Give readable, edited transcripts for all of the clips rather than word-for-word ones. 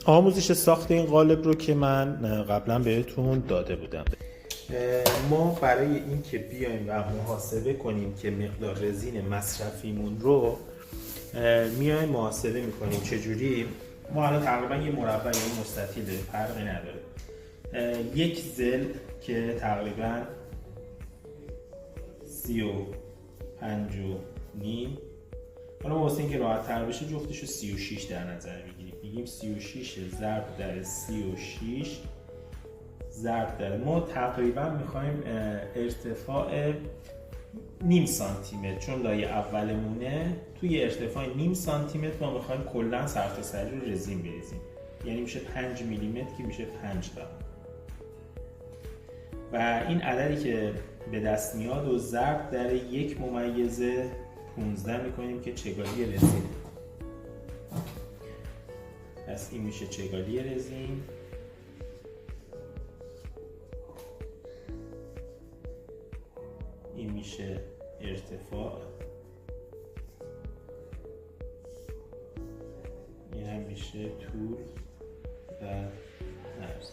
آموزش ساخت این قالب رو که من قبلا بهتون داده بودم. ما برای این که بیایم و محاسبه کنیم که مقدار رزین مصرفیمون رو میایم محاسبه میکنیم چجوری. ما الان تقریبا یه مربع یا یه مستطیل فرقی نداره، یک زل که تقریبا 35.5، حالا واسه اینکه راحت تر بشه جفتش رو 36 در نظر میگیریم. میگیم 36 ضرب در 36 ضرب در، ما تقریبا میخوایم ارتفاع نیم سانتی متر، چون لایه اولمونه توی ارتفاع نیم سانتی متر ما میخوایم کلا سرتاسری رو رزین بریزیم، یعنی میشه 5 میلی متر که میشه 5 تا. و این عددی که به دست میاد و ضرب در 1/15 میکنیم که چگالی رزین. پس این میشه چگالی رزین. این میشه ارتفاع، این هم میشه طول و عرض،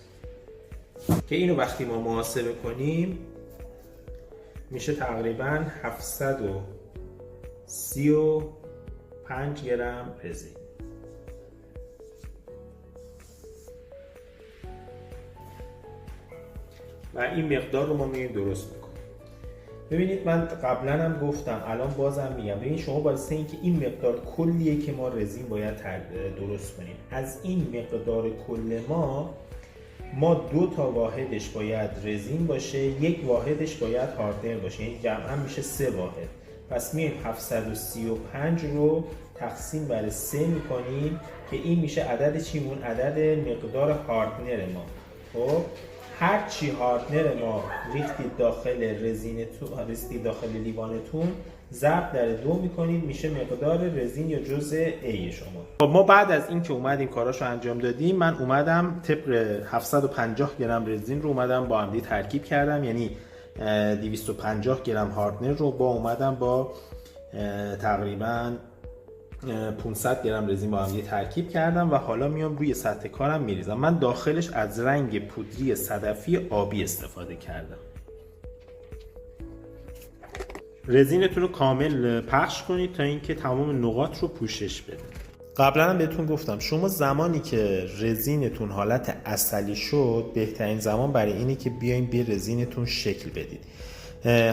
که اینو وقتی ما محاسبه کنیم میشه تقریبا 735 گرم رزین. و این مقدار رو ما میگیم درست میکنیم. ببینید من قبلا هم گفتم، الان بازم میگم، ببینید شما واسه اینکه این مقدار کلیه که ما رزین باید درست کنیم، از این مقدار کل ما 2 تا واحدش باید رزین باشه، 1 واحدش باید هاردنر باشه، یعنی جمعا میشه 3 واحد. پس میایم 735 رو تقسیم بر 3 میکنیم که این میشه عدد چیمون؟ عدد مقدار هاردنر ما. خب هر چی هاردنر ما ریختید داخل رزینتون، ریختید داخل لیوانتون، ضرب در 2 میکنید، میشه مقدار رزین یا جزء A شما. خب ما بعد از این که اومدیم کاراشو انجام دادیم، من اومدم طبق 750 گرم رزین رو اومدم با هم ترکیب کردم، یعنی 250 گرم هاردنر رو اومدم با تقریبا 500 گرم رزین با هم ترکیب کردم و حالا میام روی سطح کارم میریزم. من داخلش از رنگ پودری صدفی آبی استفاده کردم. رزینتون رو کامل پخش کنید تا اینکه تمام نقاط رو پوشش بده. قبلا هم بهتون گفتم شما زمانی که رزینتون حالت عسلی شد، بهترین زمان برای اینه که بیاین به رزینتون شکل بدید.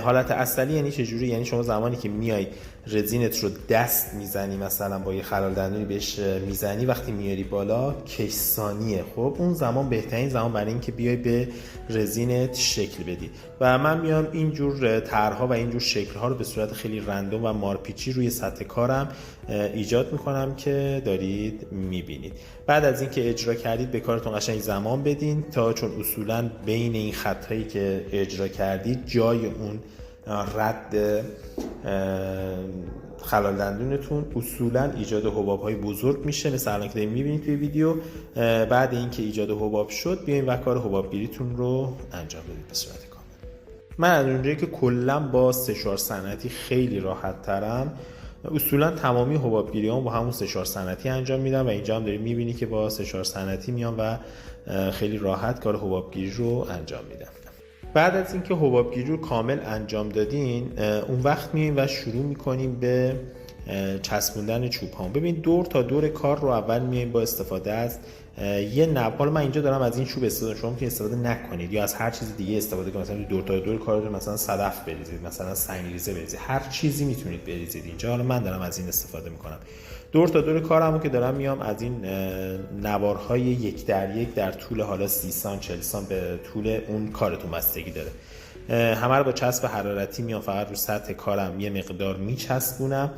حالت عسلی یعنی چجوری؟ یعنی شما زمانی که میای رزینت رو دست میزنی، مثلا با یه خلال دندونی بهش میزنی، وقتی میاری بالا کشسانیه. خب اون زمان بهترین زمان برای این که بیای به رزینت شکل بدی. و من میام اینجور طرح‌ها و اینجور شکل‌ها رو به صورت خیلی رندوم و مارپیچی روی سطح کارم ایجاد میکنم که دارید میبینید. بعد از اینکه اجرا کردید به کارتون قشنگ زمان بدین، تا چون اصولا بین این خطایی که اجرا کردید جای اون رد خلال دندونتون اصولا ایجاد حباب‌های بزرگ میشه، مثل الان که دارید میبینید توی ویدیو. بعد اینکه ایجاد حباب شد، بیاین و کار حبابگیریتون رو انجام بدید به صورت کامل. من از اونجایی که کلا با سشوار صنعتی خیلی راحت ترم، اصولا تمامی حبابگیریام با همون سشوار صنعتی انجام میدم و اینجا هم داری میبینی که با سشوار صنعتی میام و خیلی راحت کار حبابگیری رو انجام میدم. بعد از اینکه حبابگیری رو کامل انجام دادین، اون وقت میایم و شروع میکنیم به چسبوندن چوب ها. ببین دور تا دور کار رو اول میایم با استفاده از یه نبال، من اینجا دارم از این چوب استفاده، شما میتونید استفاده نکنید یا از هر چیز دیگه استفاده کنید، مثلا دور تا دور کارتون مثلا صدف بریزید، مثلا سنگریزه بریزید، هر چیزی میتونید بریزید اینجا. حالا من دارم از این استفاده میکنم. دور تا دور کارمو که دارم میام از این نوارهای 1 در 1 در طول حالا 30 سانت 40 سانت به طول اون کارتون بستگی داره، همه رو با چسب حرارتی میام فقط رو سطح کارم یه مقدار میچسبونم.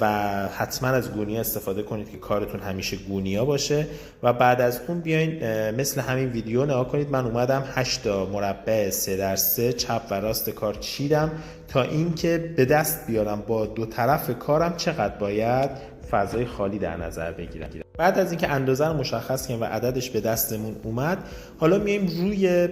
و حتما از گونیا استفاده کنید که کارتون همیشه گونیا باشه. و بعد از اون بیاین مثل همین ویدیو نگاه کنید. من اومدم 8 تا مربع 3x3 چپ و راست کار چیدم تا اینکه به دست بیارم با دو طرف کارم چقدر باید فضای خالی در نظر بگیرم. بعد از اینکه اندازه رو مشخص کردیم و عددش به دستمون اومد، حالا میایم روی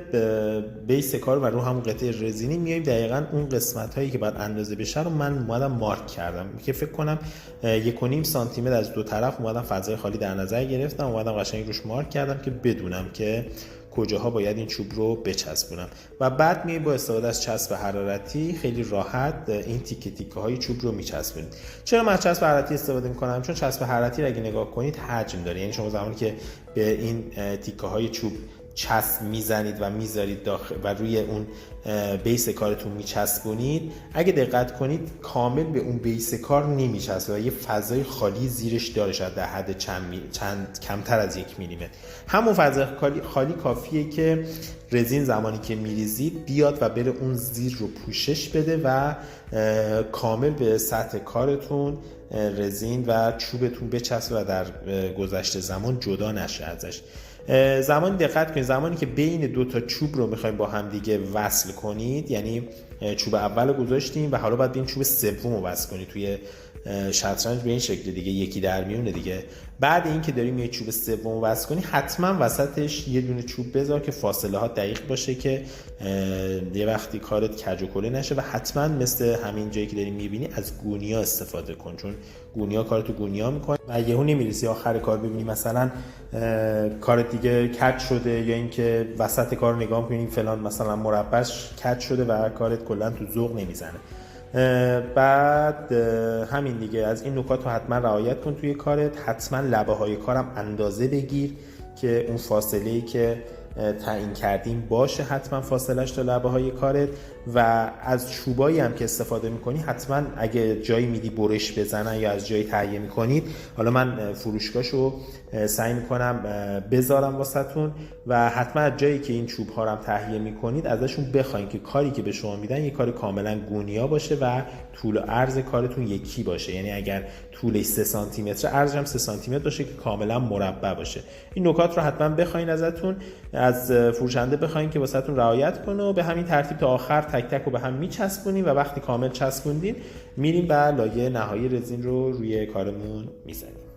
بیس کار و رو همون قطعه رزینی میایم دقیقاً اون قسمت هایی که باید اندازه بشه رو من اومدم مارک کردم که فکر کنم 1.5 سانتی متر از دو طرف اومدم فضای خالی در نظر گرفتم، اومدم قشنگ روش مارک کردم که بدونم که کجاها باید این چوب رو بچسبونم و بعد میایم با استفاده از چسب حرارتی خیلی راحت این تیکه های چوب رو میچسبونید. چرا من چسب حرارتی استفاده میکنم؟ چون چسب حرارتی رو اگه نگاه کنید حجم داره، یعنی شما زمانی که به این تیکه های چوب چسب میزنید و میذارید داخل و روی اون بیس کارتون میچسبونید، اگه دقت کنید کامل به اون بیس کار نمیچسبه و یه فضای خالی زیرش داره، شاید در حد چند کمتر از 1 میلیمتر. همون فضای خالی کافیه که رزین زمانی که میریزید بیاد و بره اون زیر رو پوشش بده و کامل به سطح کارتون رزین و چوبتون بچسبه و در گذشته زمان جدا نشه ازش. زمانی دقت کنید زمانی که بین دو تا چوب رو میخوایم با هم دیگه وصل کنید، یعنی چوب اول رو گذاشتیم و حالا باید بین چوب سوم رو وصل کنید. توی شطرنج به این شکل دیگه یکی در میونه دیگه. بعد اینکه داریم یه چوب سوم وصل کنی حتما وسطش یه دونه چوب بذار که فاصله ها دقیق باشه که یه وقتی کارت کج و کوله نشه و حتما مثل همین جایی که داریم میبینی از گونیا استفاده کن، چون گونیا کارتو گونیا میکنه و یهو نمیرسی آخر کار ببینی مثلا کارت دیگه کج شده یا اینکه وسط کار نگاه میکنی فلان مثلا مربعش کج شده و کارت کلا تو ذوق نمیزنه. بعد همین دیگه از این نکات رو حتما رعایت کن توی کارت. حتما لبه های کارم اندازه بگیر که اون فاصله‌ای که تعیین کردیم باشه، حتما فاصلهش تا لبه های کارت. و از چوبایی هم که استفاده میکنی حتما اگه جایی میدی برش بزنن یا از جایی تهیه میکنید، حالا من فروشگاهشو سعی میکنم بذارم واسهتون و حتما از جایی که این چوب ها رو هم تهیه میکنید ازشون بخواین که کاری که به شما میدن یه کار کاملا گونیا باشه و طول و عرض کارتون یکی باشه، یعنی اگر طولش 3 سانتی متر عرضش هم 3 سانتی متر باشه که کاملا مربع باشه. این نکات رو حتما بخواین ازتون، از فروشنده بخواین که واسهتون رعایت کنه و به همین ترتیب تا آخر تک تک رو به هم میچسبونیم و وقتی کامل چسبوندین میریم و لایه نهایی رزین رو روی کارمون میزنیم.